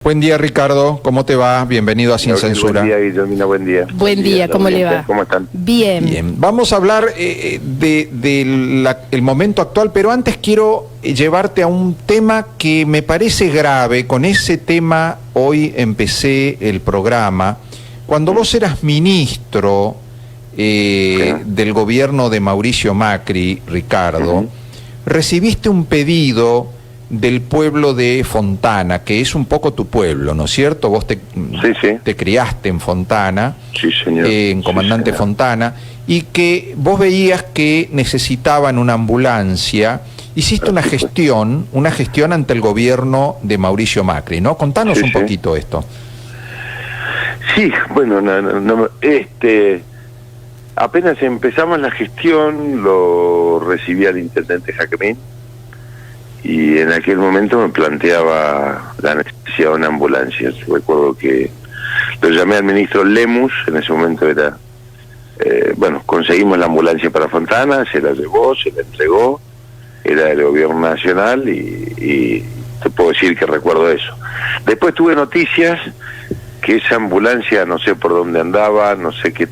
Buen día, Ricardo. ¿Cómo te va? Bienvenido a Sin Censura. Buen día, Guillermina. Buen día. Buen día, ¿cómo le va? ¿Cómo están? Bien. Bien. Vamos a hablar el momento actual, pero antes quiero llevarte a un tema que me parece grave. Con ese tema hoy empecé el programa. Cuando vos eras ministro del gobierno de Mauricio Macri, Ricardo, recibiste un pedido del pueblo de Fontana, que es un poco tu pueblo, ¿no es cierto? Vos te criaste en Fontana, sí, señor. En Comandante Sí, señor. Fontana, y que vos veías que necesitaban una ambulancia. Hiciste una gestión ante el gobierno de Mauricio Macri, ¿no? Contanos un poquito esto. Sí, bueno, apenas empezamos la gestión, lo recibía el intendente Jacquemín, y en aquel momento me planteaba la necesidad de una ambulancia. Recuerdo que lo llamé al ministro Lemus, en ese momento era, conseguimos la ambulancia para Fontana, se la llevó, se la entregó, era del gobierno nacional y te puedo decir que recuerdo eso. Después tuve noticias que esa ambulancia no sé por dónde andaba, no sé qué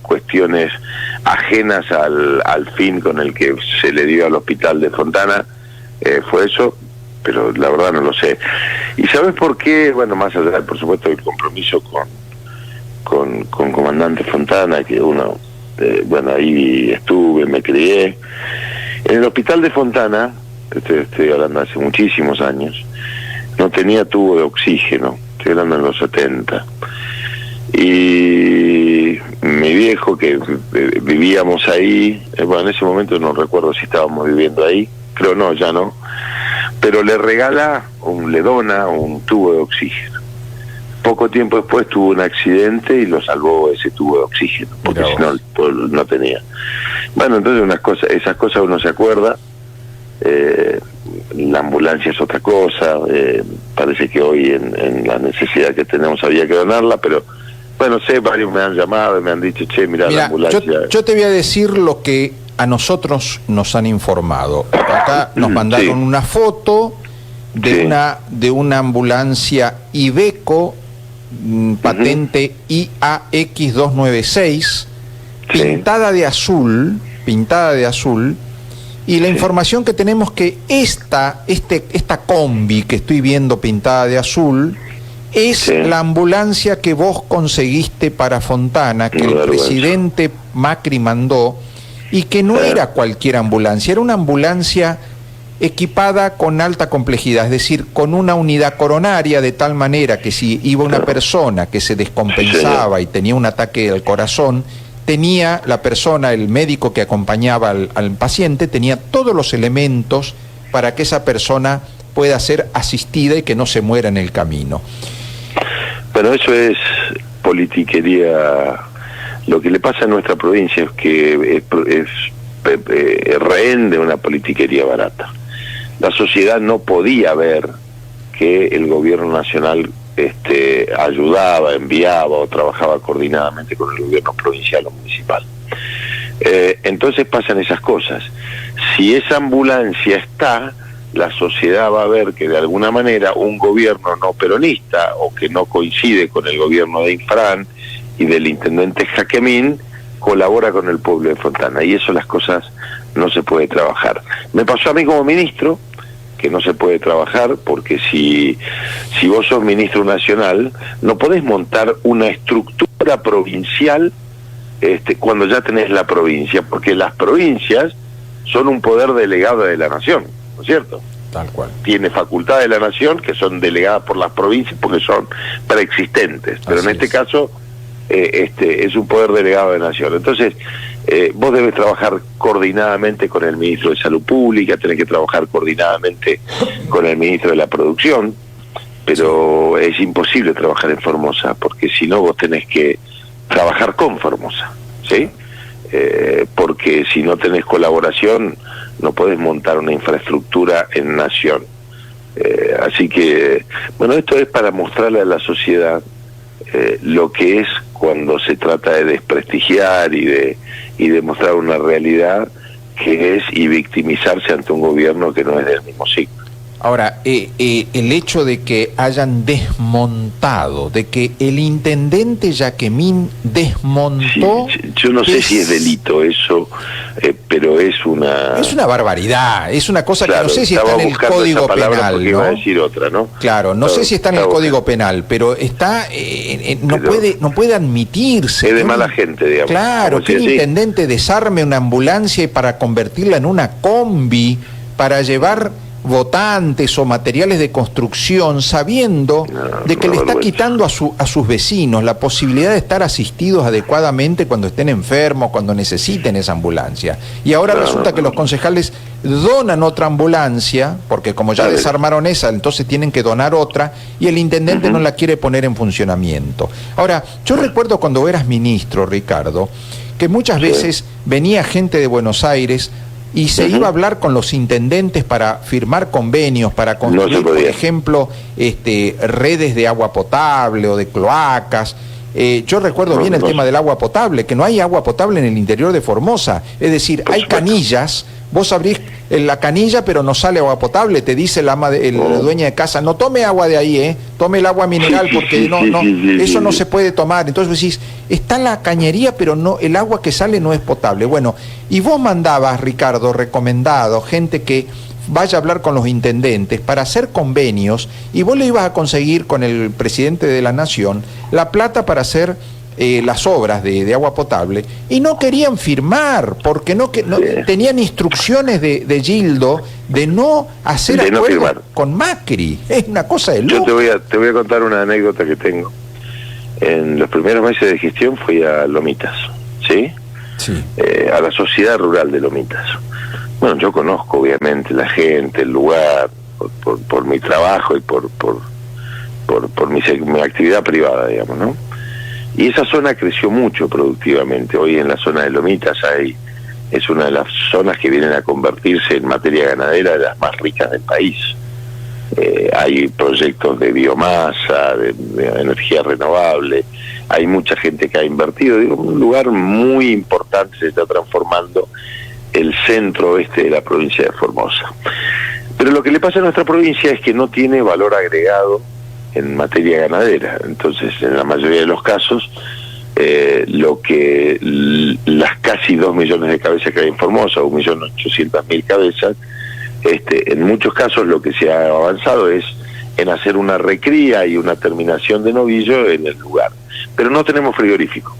cuestiones ajenas al fin con el que se le dio al hospital de Fontana fue eso, pero la verdad no lo sé. ¿Y sabes por qué? Bueno, más allá, por supuesto, del compromiso con Comandante Fontana, que uno, ahí estuve, me crié. En el hospital de Fontana, estoy hablando hace muchísimos años, no tenía tubo de oxígeno, estoy hablando en los 70. Y mi viejo, que vivíamos ahí, en ese momento no recuerdo si estábamos viviendo ahí, creo no, ya no, pero le dona un tubo de oxígeno. Poco tiempo después tuvo un accidente y lo salvó ese tubo de oxígeno, porque si no, no tenía. Bueno, entonces esas cosas uno se acuerda. La ambulancia es otra cosa, parece que hoy en la necesidad que tenemos había que donarla, pero bueno, varios me han llamado y me han dicho, mira, la ambulancia... Yo te voy a decir lo que a nosotros nos han informado. Acá nos mandaron una foto de una ambulancia Iveco, patente IAX 296, pintada de azul, y la información que tenemos que esta combi que estoy viendo pintada de azul es la ambulancia que vos conseguiste para Fontana, que el presidente Macri mandó, y que no era cualquier ambulancia, era una ambulancia equipada con alta complejidad, es decir, con una unidad coronaria, de tal manera que si iba una persona que se descompensaba y tenía un ataque al corazón, tenía la persona, el médico que acompañaba al paciente, tenía todos los elementos para que esa persona pueda ser asistida y que no se muera en el camino. Bueno, eso es politiquería. Lo que le pasa a nuestra provincia es que es rehén de una politiquería barata. La sociedad no podía ver que el gobierno nacional ayudaba, enviaba o trabajaba coordinadamente con el gobierno provincial o municipal. Entonces pasan esas cosas. Si esa ambulancia está, la sociedad va a ver que de alguna manera un gobierno no peronista o que no coincide con el gobierno de Infran y del intendente Jacquemín colabora con el pueblo de Fontana, y eso las cosas no se puede trabajar. Me pasó a mí como ministro que no se puede trabajar, porque si vos sos ministro nacional no podés montar una estructura provincial cuando ya tenés la provincia, porque las provincias son un poder delegado de la nación, ¿no es cierto? Tal cual. Tiene facultades de la nación que son delegadas por las provincias porque son preexistentes, pero en este caso es un poder delegado de la nación. Entonces vos debes trabajar coordinadamente con el ministro de Salud Pública, tenés que trabajar coordinadamente con el ministro de la Producción, pero es imposible trabajar en Formosa, porque si no vos tenés que trabajar con Formosa, ¿sí? Porque si no tenés colaboración no podés montar una infraestructura en nación. Así que, bueno, esto es para mostrarle a la sociedad lo que es cuando se trata de desprestigiar y de mostrar una realidad que es y victimizarse ante un gobierno que no es del mismo signo. Ahora, el hecho de que hayan desmontado, de que el intendente Yaquemín desmontó... Sí, yo no sé si es delito eso, pero es una... Es una barbaridad, es una cosa claro, que no sé si está en el Código Penal, ¿no? Iba a decir otra, ¿no? Claro, no sé si está en el Código Penal, pero está... no puede admitirse. Es de mala gente, digamos. Claro, que el intendente desarme una ambulancia y para convertirla en una combi, para llevar votantes o materiales de construcción, sabiendo de que le está quitando a sus vecinos la posibilidad de estar asistidos adecuadamente cuando estén enfermos, cuando necesiten esa ambulancia. Y ahora resulta que los concejales donan otra ambulancia, porque como ya desarmaron esa, entonces tienen que donar otra, y el intendente no la quiere poner en funcionamiento. Ahora, yo recuerdo cuando eras ministro, Ricardo, que muchas veces venía gente de Buenos Aires y se iba a hablar con los intendentes para firmar convenios, para construir, por ejemplo, redes de agua potable o de cloacas. Yo recuerdo bien el tema del agua potable, que no hay agua potable en el interior de Formosa. Es decir, hay canillas, vos abrís la canilla pero no sale agua potable, te dice la dueña de casa, no tome agua de ahí, tome el agua mineral porque eso no se puede tomar. Entonces vos decís, está la cañería pero no, el agua que sale no es potable. Bueno, y vos mandabas, Ricardo, recomendado, gente que vaya a hablar con los intendentes para hacer convenios, y vos le ibas a conseguir con el presidente de la Nación la plata para hacer las obras de agua potable, y no querían firmar porque no tenían instrucciones de Gildo de no hacer acuerdos con Macri. Es una cosa de loco. Yo te voy a contar una anécdota que tengo. En los primeros meses de gestión fui a Lomitas, ¿sí? A la sociedad rural de Lomitas. Bueno, yo conozco obviamente la gente, el lugar, por mi trabajo y por mi actividad privada, digamos, ¿no? Y esa zona creció mucho productivamente. Hoy en la zona de Lomitas es una de las zonas que vienen a convertirse en materia ganadera de las más ricas del país. Hay proyectos de biomasa, de energía renovable, hay mucha gente que ha invertido. Digo, un lugar muy importante, se está transformando el centro oeste de la provincia de Formosa. Pero lo que le pasa a nuestra provincia es que no tiene valor agregado en materia ganadera. Entonces, en la mayoría de los casos, las casi 2 millones de cabezas que hay en Formosa, 1.800.000 cabezas, en muchos casos lo que se ha avanzado es en hacer una recría y una terminación de novillo en el lugar. Pero no tenemos frigorífico.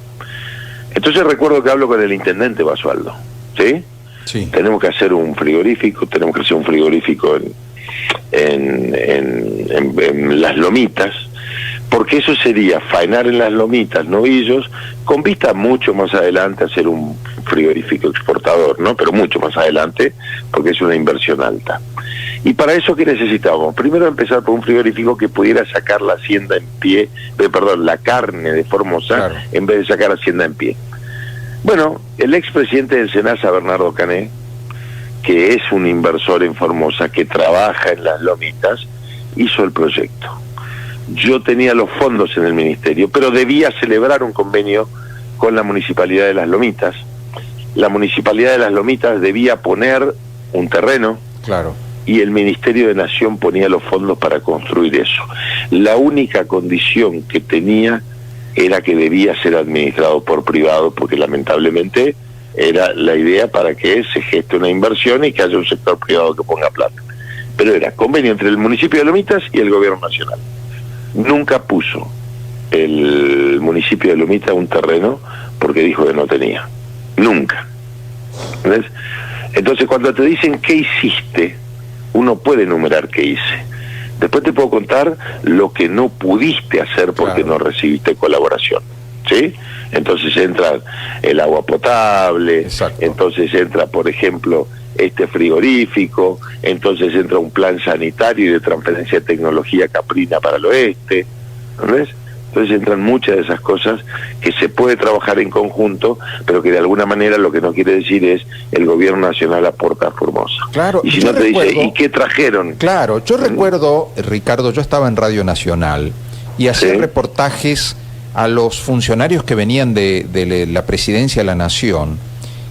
Entonces recuerdo que hablo con el intendente Basualdo, ¿sí? Sí. Tenemos que hacer un frigorífico en las Lomitas, porque eso sería faenar en las Lomitas novillos con vista mucho más adelante a hacer un frigorífico exportador, ¿no? Pero mucho más adelante, porque es una inversión alta. Y para eso, ¿qué necesitábamos? Primero empezar por un frigorífico que pudiera sacar la hacienda en pie, la carne de Formosa, claro, en vez de sacar hacienda en pie. Bueno, el expresidente del SENASA, Bernardo Cané, que es un inversor en Formosa, que trabaja en las Lomitas, hizo el proyecto. Yo tenía los fondos en el ministerio, pero debía celebrar un convenio con la Municipalidad de las Lomitas. La Municipalidad de las Lomitas debía poner un terreno, claro, y el Ministerio de Nación ponía los fondos para construir eso. La única condición que tenía era que debía ser administrado por privado, porque lamentablemente era la idea para que se geste una inversión y que haya un sector privado que ponga plata. Pero era convenio entre el municipio de Lomitas y el gobierno nacional. Nunca puso el municipio de Lomitas un terreno porque dijo que no tenía. Nunca. ¿Ves? Entonces, cuando te dicen qué hiciste, uno puede enumerar qué hice. Después te puedo contar lo que no pudiste hacer porque claro, no recibiste colaboración, ¿sí? Entonces entra el agua potable, exacto, entonces entra, por ejemplo, este frigorífico, entonces entra un plan sanitario y de transferencia de tecnología caprina para el oeste, ¿ves? Entonces entran muchas de esas cosas que se puede trabajar en conjunto, pero que de alguna manera lo que no quiere decir es el gobierno nacional aporta a Formosa. Claro, y si no te dice, ¿y qué trajeron? Claro, yo recuerdo, Ricardo, yo estaba en Radio Nacional y hacía reportajes a los funcionarios que venían de la Presidencia de la Nación,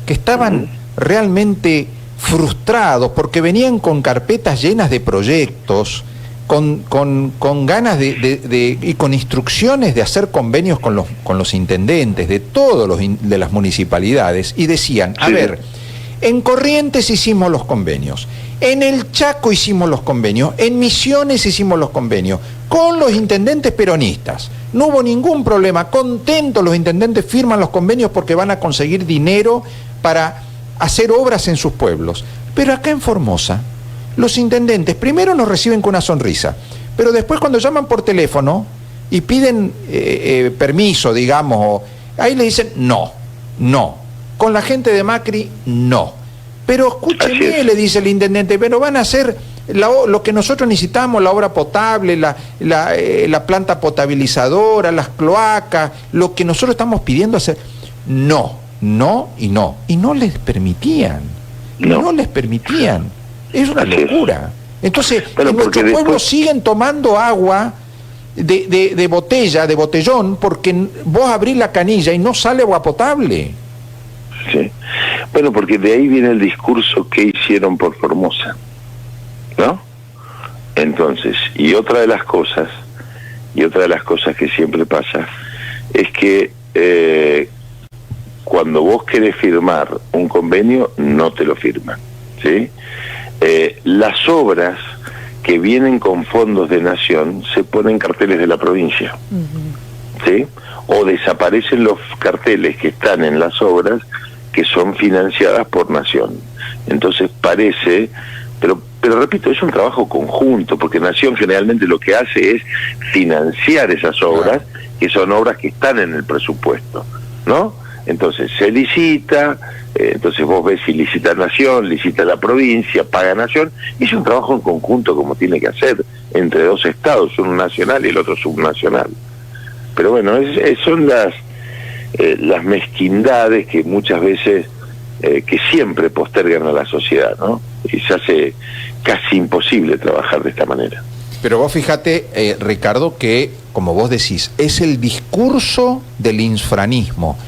que estaban realmente frustrados porque venían con carpetas llenas de proyectos, con ganas y con instrucciones de hacer convenios con los intendentes de de las municipalidades, y decían, a ver, en Corrientes hicimos los convenios, en el Chaco hicimos los convenios, en Misiones hicimos los convenios, con los intendentes peronistas. No hubo ningún problema, contentos los intendentes firman los convenios porque van a conseguir dinero para hacer obras en sus pueblos. Pero acá en Formosa, los intendentes primero nos reciben con una sonrisa, pero después cuando llaman por teléfono y piden permiso, digamos, ahí le dicen no. Con la gente de Macri, no. Pero escúcheme, le dice el intendente, pero van a hacer lo que nosotros necesitamos, la obra potable, la planta potabilizadora, las cloacas, lo que nosotros estamos pidiendo hacer. No. Y no les permitían. No les permitían. Es una locura. Entonces, en nuestros pueblos siguen tomando agua de botella, de botellón, porque vos abrís la canilla y no sale agua potable. Sí. Bueno, porque de ahí viene el discurso que hicieron por Formosa, ¿no? Entonces, y otra de las cosas que siempre pasa es que cuando vos querés firmar un convenio, no te lo firman, ¿sí? Las obras que vienen con fondos de nación se ponen carteles de la provincia, ¿sí? O desaparecen los carteles que están en las obras que son financiadas por nación. Entonces parece, pero repito, es un trabajo conjunto, porque nación generalmente lo que hace es financiar esas obras, que son obras que están en el presupuesto, ¿no? Entonces se licita, entonces vos ves si licita nación, licita la provincia, paga nación, y es un trabajo en conjunto como tiene que hacer entre dos estados, uno nacional y el otro subnacional. Pero bueno, son las mezquindades que muchas veces, que siempre postergan a la sociedad, ¿no? Y se hace casi imposible trabajar de esta manera. Pero vos fíjate, Ricardo, que, como vos decís, es el discurso del infranismo.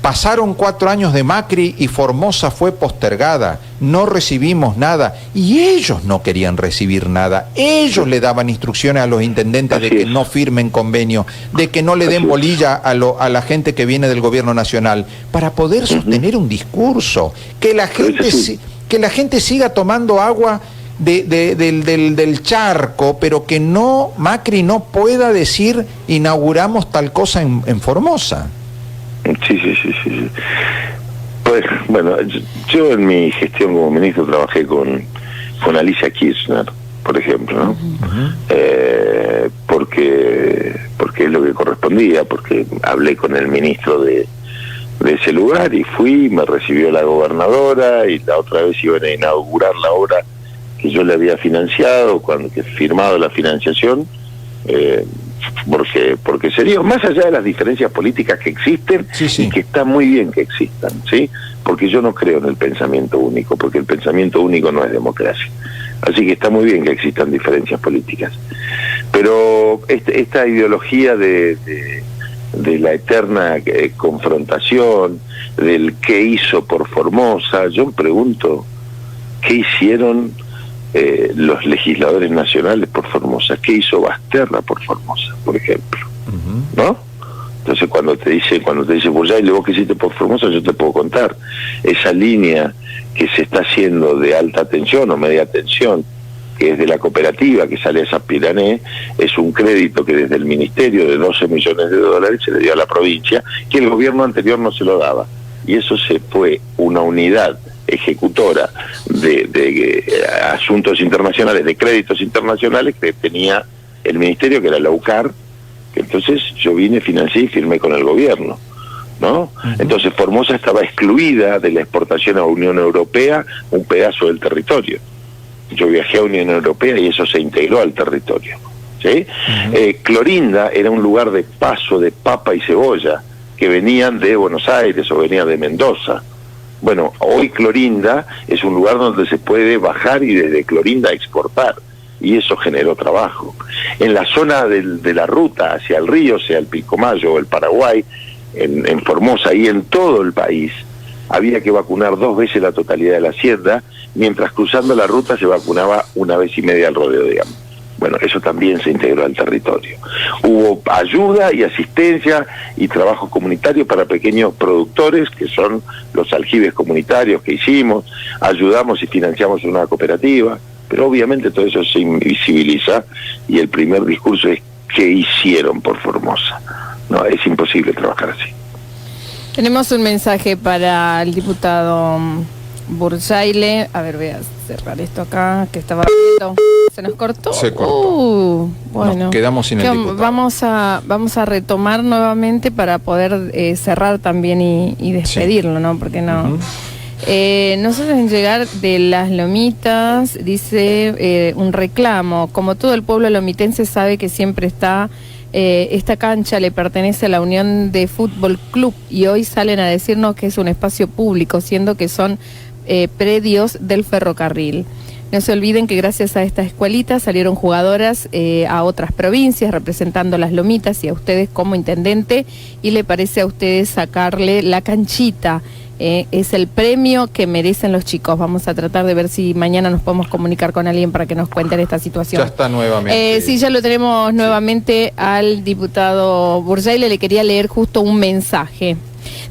Pasaron 4 años de Macri y Formosa fue postergada, no recibimos nada, y ellos no querían recibir nada, ellos le daban instrucciones a los intendentes de que no firmen convenio, de que no le den bolilla a la gente que viene del gobierno nacional, para poder sostener un discurso, que la gente siga tomando agua del charco, pero que Macri no pueda decir inauguramos tal cosa en Formosa. Sí. Pues, bueno, yo en mi gestión como ministro trabajé con Alicia Kirchner, por ejemplo, ¿no? Porque es lo que correspondía, porque hablé con el ministro de ese lugar y me recibió la gobernadora, y la otra vez iban a inaugurar la obra que yo le había financiado, que he firmado la financiación, porque sería, más allá de las diferencias políticas que existen, y que está muy bien que existan, ¿sí? Porque yo no creo en el pensamiento único, porque el pensamiento único no es democracia. Así que está muy bien que existan diferencias políticas. Pero esta ideología de la eterna confrontación, del qué hizo por Formosa, yo me pregunto, ¿qué hicieron los legisladores nacionales por Formosa? ¿Qué hizo Basterra por Formosa, por ejemplo? ¿No? Entonces cuando te dice Burjay, vos que hiciste por Formosa, yo te puedo contar esa línea que se está haciendo de alta tensión o media tensión, que es de la cooperativa que sale a Sapirané, es un crédito que desde el ministerio de $12 millones se le dio a la provincia, que el gobierno anterior no se lo daba, y eso se fue una unidad ejecutora de asuntos internacionales, de créditos internacionales que tenía el ministerio, que era la UCAR, que entonces yo vine, financié y firmé con el gobierno, ¿no? Entonces Formosa estaba excluida de la exportación a Unión Europea, un pedazo del territorio. Yo viajé a Unión Europea y eso se integró al territorio, ¿sí? Clorinda era un lugar de paso de papa y cebolla que venían de Buenos Aires o venían de Mendoza. Bueno, hoy Clorinda es un lugar donde se puede bajar y desde Clorinda exportar, y eso generó trabajo. En la zona de la ruta hacia el río, sea el Pilcomayo o el Paraguay, en Formosa y en todo el país, había que vacunar 2 veces la totalidad de la hacienda, mientras cruzando la ruta se vacunaba una vez y media al rodeo, digamos. Bueno, eso también se integró al territorio. Hubo ayuda y asistencia y trabajo comunitario para pequeños productores, que son los aljibes comunitarios que hicimos, ayudamos y financiamos una cooperativa, pero obviamente todo eso se invisibiliza y el primer discurso es ¿qué hicieron por Formosa? No, es imposible trabajar así. Tenemos un mensaje para el diputado Burjaile. A ver, voy a cerrar esto acá, que estaba viendo. ¿Se nos cortó? Se cortó. Bueno. Nos quedamos sin el diputado. Vamos a retomar nuevamente para poder cerrar también y despedirlo, ¿no? Porque no... nosotros en llegar de Las Lomitas, dice un reclamo, como todo el pueblo lomitense sabe que siempre está, esta cancha le pertenece a la Unión de Fútbol Club y hoy salen a decirnos que es un espacio público, siendo que son predios del ferrocarril. No se olviden que gracias a esta escuelita salieron jugadoras a otras provincias representando Las Lomitas y a ustedes como intendente, y le parece a ustedes sacarle la canchita. Es el premio que merecen los chicos. Vamos a tratar de ver si mañana nos podemos comunicar con alguien para que nos cuenten esta situación. Ya está nuevamente. Sí, ya lo tenemos nuevamente al diputado Burjaile. Le quería leer justo un mensaje.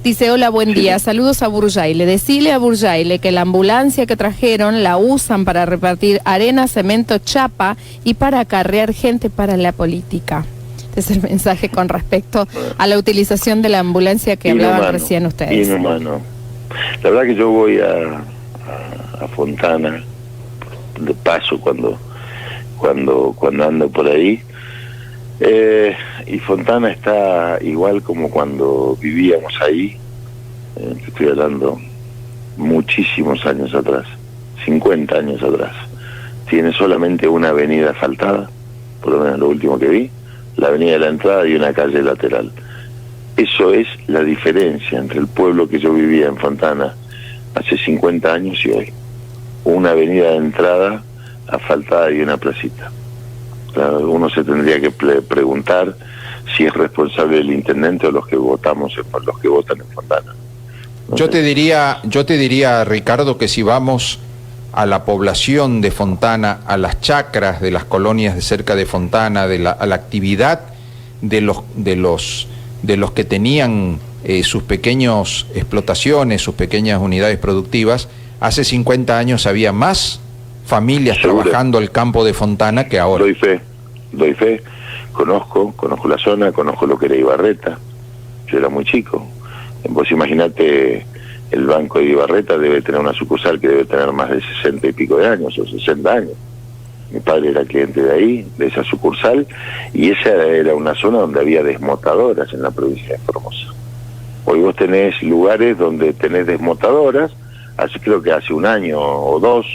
Dice: hola, buen día, saludos a Burjaile. Decile a Burjaile que la ambulancia que trajeron la usan para repartir arena, cemento, chapa y para acarrear gente para la política. Este es el mensaje con respecto a la utilización de la ambulancia que hablaban recién ustedes. Inhumano. La verdad que yo voy a Fontana de paso cuando ando por ahí, y Fontana está igual como cuando vivíamos ahí, estoy hablando muchísimos años atrás, 50 años atrás. Tiene solamente una avenida asfaltada, por lo menos lo último que vi, la avenida de la entrada y una calle lateral. Eso es la diferencia entre el pueblo que yo vivía en Fontana hace 50 años y hoy. Una avenida de entrada asfaltada y una placita. Claro, uno se tendría que preguntar si es responsable el intendente o los que votan en Fontana. No Yo sé. te diría, Ricardo, que si vamos a la población de Fontana, a las chacras de las colonias de cerca de Fontana, a la actividad de los que tenían sus pequeñas explotaciones, sus pequeñas unidades productivas, hace 50 años había más familias Seguro. trabajando el campo de Fontana que ahora. Doy fe, conozco la zona, conozco lo que era Ibarreta, yo era muy chico. Vos imaginate, el banco de Ibarreta debe tener una sucursal que debe tener más de 60 y pico de años, o 60 años. Mi padre era cliente de ahí, de esa sucursal, y esa era una zona donde había desmotadoras en la provincia de Formosa. Hoy vos tenés lugares donde tenés desmotadoras, así creo que hace un año o dos,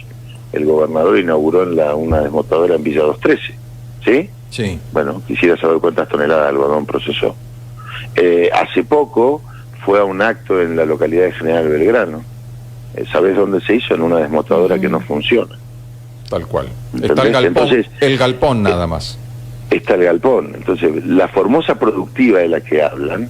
el gobernador inauguró una desmotadora en Villa 213, ¿sí? Sí. Bueno, quisiera saber cuántas toneladas de algodón procesó. Hace poco fue a un acto en la localidad de General Belgrano. ¿Sabés dónde se hizo? En una desmotadora que no funciona. Tal cual. ¿Entendés? Está el galpón, Entonces, el galpón nada más. Está el galpón. Entonces, la Formosa productiva de la que hablan,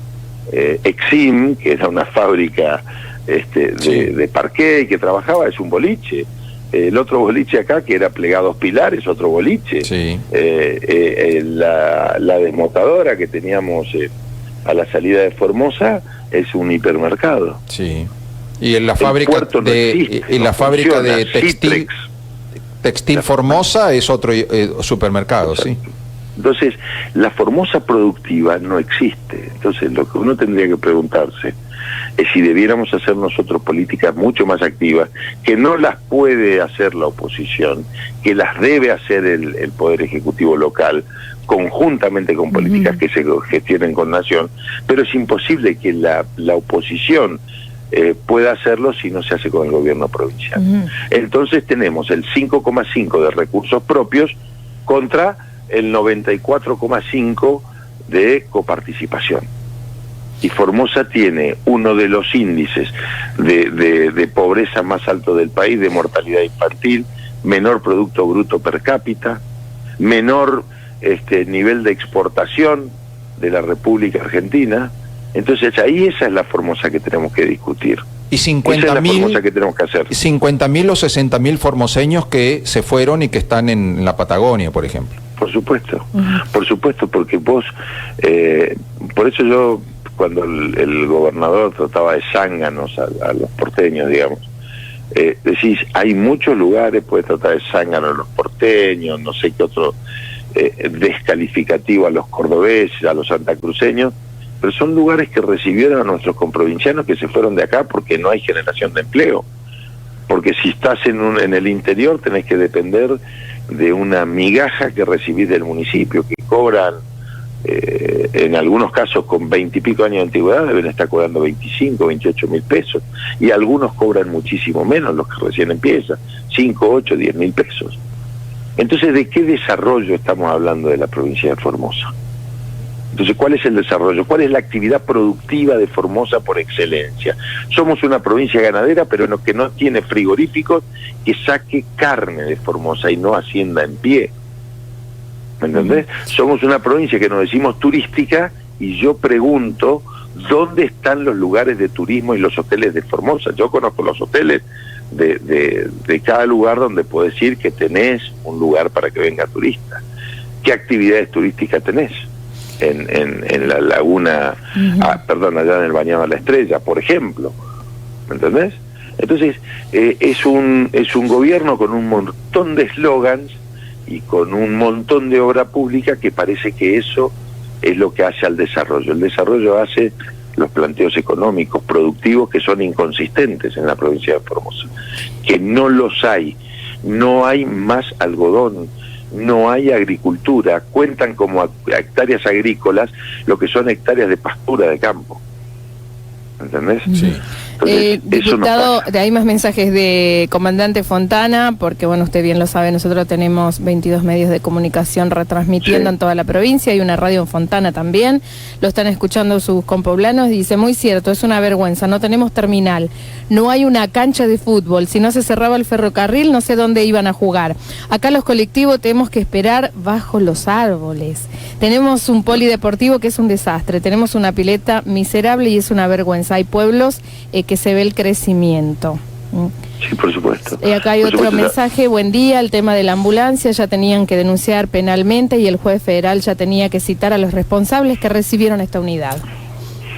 Exim, que era una fábrica de parqué que trabajaba, es un boliche. El otro boliche acá, que era Plegados Pilares, otro boliche. Sí. La desmotadora que teníamos a la salida de Formosa es un hipermercado. Sí. Y en la fábrica de textil, Textil Formosa es otro supermercado. Exacto. Sí. Entonces, la Formosa productiva no existe. Entonces, lo que uno tendría que preguntarse es si debiéramos hacer nosotros políticas mucho más activas, que no las puede hacer la oposición, que las debe hacer el Poder Ejecutivo local, conjuntamente con políticas que se gestionen con Nación, pero es imposible que la oposición pueda hacerlo si no se hace con el gobierno provincial. Entonces tenemos el 5,5 de recursos propios contra el 94,5 de coparticipación. Y Formosa tiene uno de los índices de pobreza más alto del país, de mortalidad infantil, menor Producto Bruto per cápita, menor nivel de exportación de la República Argentina. Entonces ahí esa es la Formosa que tenemos que discutir. Y esa es la Formosa que tenemos que hacer. 50.000 o 60.000 formoseños que se fueron y que están en la Patagonia, por ejemplo. Por supuesto, porque vos, por eso yo, cuando el gobernador trataba de zánganos a los porteños, digamos, decís, hay muchos lugares, puede tratar de zánganos a los porteños, no sé qué otro descalificativo a los cordobeses, a los santacruceños, pero son lugares que recibieron a nuestros comprovincianos que se fueron de acá porque no hay generación de empleo. Porque si estás en el interior tenés que depender de una migaja que recibís del municipio, que cobran, en algunos casos con 20 y pico años de antigüedad, deben estar cobrando 25, 28 mil pesos. Y algunos cobran muchísimo menos, los que recién empiezan, 5, 8, 10 mil pesos. Entonces, ¿de qué desarrollo estamos hablando de la provincia de Formosa? Entonces, ¿cuál es el desarrollo? ¿Cuál es la actividad productiva de Formosa por excelencia? Somos una provincia ganadera, pero que no tiene frigoríficos que saque carne de Formosa y no hacienda en pie. ¿Me entendés? Somos una provincia que nos decimos turística y yo pregunto, ¿dónde están los lugares de turismo y los hoteles de Formosa? Yo conozco los hoteles de cada lugar donde puedo decir que tenés un lugar para que venga turista. ¿Qué actividades turísticas tenés? En la laguna, allá en el Bañado de la Estrella, por ejemplo, ¿me entendés? Entonces, es un gobierno con un montón de eslogans y con un montón de obra pública que parece que eso es lo que hace al desarrollo. El desarrollo hace los planteos económicos, productivos, que son inconsistentes en la provincia de Formosa, que no los hay. No hay más algodón, no hay agricultura, cuentan como hectáreas agrícolas lo que son hectáreas de pastura de campo. ¿Entendés? Sí. Entonces, diputado, no hay más mensajes de comandante Fontana, porque bueno, usted bien lo sabe, nosotros tenemos 22 medios de comunicación retransmitiendo en toda la provincia, hay una radio en Fontana también, lo están escuchando sus compoblanos, dice, muy cierto, es una vergüenza, no tenemos terminal, no hay una cancha de fútbol, si no se cerraba el ferrocarril no sé dónde iban a jugar, acá los colectivos tenemos que esperar bajo los árboles, tenemos un polideportivo que es un desastre, tenemos una pileta miserable y es una vergüenza, hay pueblos que se ve el crecimiento. Sí, por supuesto. Acá hay otro mensaje, buen día, el tema de la ambulancia, ya tenían que denunciar penalmente y el juez federal ya tenía que citar a los responsables que recibieron esta unidad.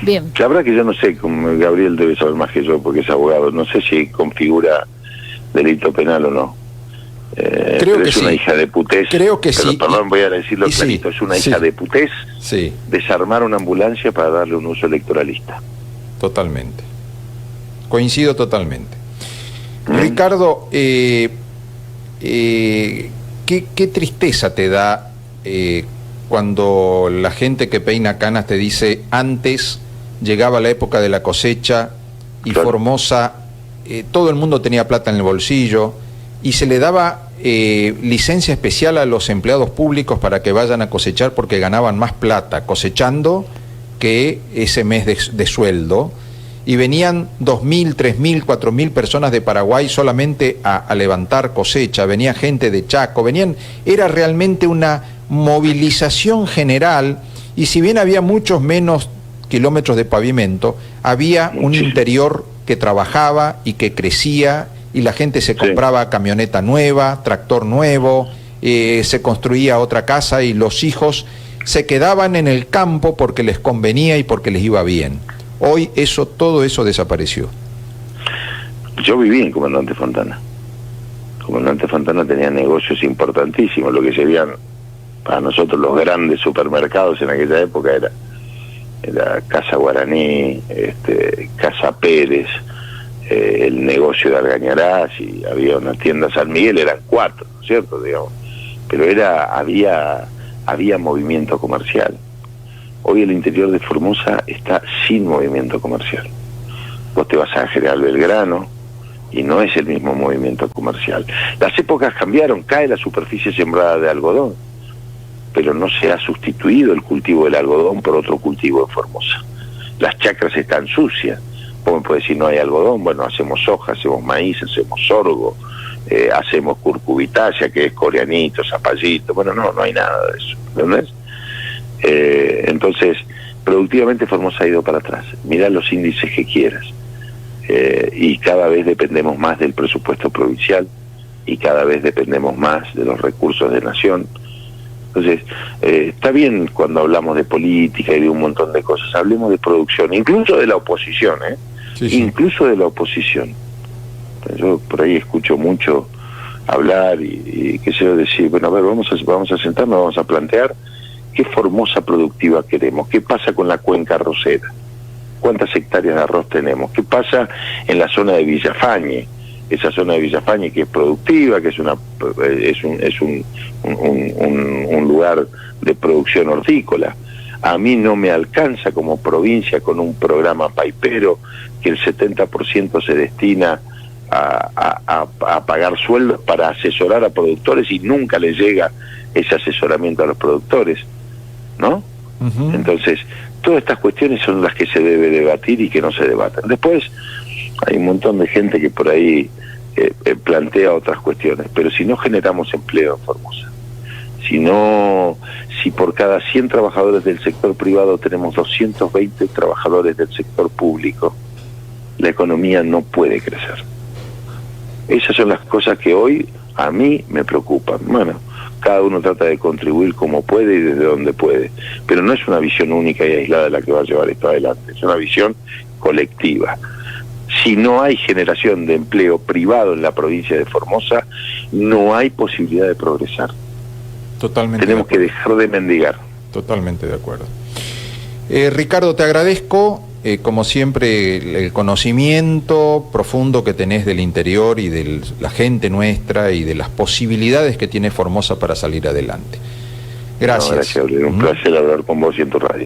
Bien. La verdad que yo no sé, como Gabriel debe saber más que yo porque es abogado, no sé si configura delito penal o no. Creo que es una hija de putés. Creo que pero, sí. Perdón, voy a decirlo clarito, es una hija de putés desarmar una ambulancia para darle un uso electoralista. Totalmente. Coincido totalmente. Ricardo, qué tristeza te da cuando la gente que peina canas te dice antes llegaba la época de la cosecha y Formosa, todo el mundo tenía plata en el bolsillo y se le daba licencia especial a los empleados públicos para que vayan a cosechar porque ganaban más plata cosechando que ese mes de sueldo. Y venían 2.000, 3.000, 4.000 personas de Paraguay solamente a levantar cosecha, venía gente de Chaco, era realmente una movilización general, y si bien había muchos menos kilómetros de pavimento, había un interior que trabajaba y que crecía, y la gente se compraba camioneta nueva, tractor nuevo, se construía otra casa, y los hijos se quedaban en el campo porque les convenía y porque les iba bien. Hoy todo eso desapareció. Yo viví en Comandante Fontana. Comandante Fontana tenía negocios importantísimos. Lo que se veían para nosotros los grandes supermercados en aquella época era Casa Guaraní, Casa Pérez, el negocio de Argañarás, y había una tienda San Miguel, eran 4, ¿no es cierto? Digamos. Pero había movimiento comercial. Hoy el interior de Formosa está sin movimiento comercial. Vos te vas a General Belgrano y no es el mismo movimiento comercial. Las épocas cambiaron, cae la superficie sembrada de algodón, pero no se ha sustituido el cultivo del algodón por otro cultivo en Formosa. Las chacras están sucias. Vos me podés decir no hay algodón, bueno, hacemos soja, hacemos maíz, hacemos sorgo, hacemos curcubitacia, que es coreanito, zapallito, bueno, no hay nada de eso, ¿entendés? Entonces, productivamente Formosa ha ido para atrás. Mirá los índices que quieras. y cada vez dependemos más del presupuesto provincial y cada vez dependemos más de los recursos de nación. Entonces, está bien cuando hablamos de política y de un montón de cosas, hablemos de producción, incluso de la oposición, sí, sí. Incluso de la oposición. Yo por ahí escucho mucho hablar y qué sé yo, decir, bueno, a ver, vamos a sentarnos, vamos a plantear qué Formosa productiva queremos, qué pasa con la cuenca arrocera, cuántas hectáreas de arroz tenemos, qué pasa en la zona de Villafañe, esa zona de Villafañe que es productiva, que es un lugar de producción hortícola. A mí no me alcanza como provincia con un programa paipero que el 70% se destina a pagar sueldos para asesorar a productores y nunca les llega ese asesoramiento a los productores, ¿no? Uh-huh. Entonces, todas estas cuestiones son las que se debe debatir y que no se debatan. Después, hay un montón de gente que por ahí plantea otras cuestiones, pero si no generamos empleo en Formosa, si por cada 100 trabajadores del sector privado tenemos 220 trabajadores del sector público, la economía no puede crecer. Esas son las cosas que hoy a mí me preocupan. Bueno, cada uno trata de contribuir como puede y desde donde puede, pero no es una visión única y aislada la que va a llevar esto adelante, es una visión colectiva. Si no hay generación de empleo privado en la provincia de Formosa, no hay posibilidad de progresar. Totalmente. Tenemos que dejar de mendigar. Totalmente de acuerdo. Ricardo, te agradezco, como siempre, el conocimiento profundo que tenés del interior y de la gente nuestra y de las posibilidades que tiene Formosa para salir adelante. Gracias. No, gracias, un placer hablar con vos y en tu radio.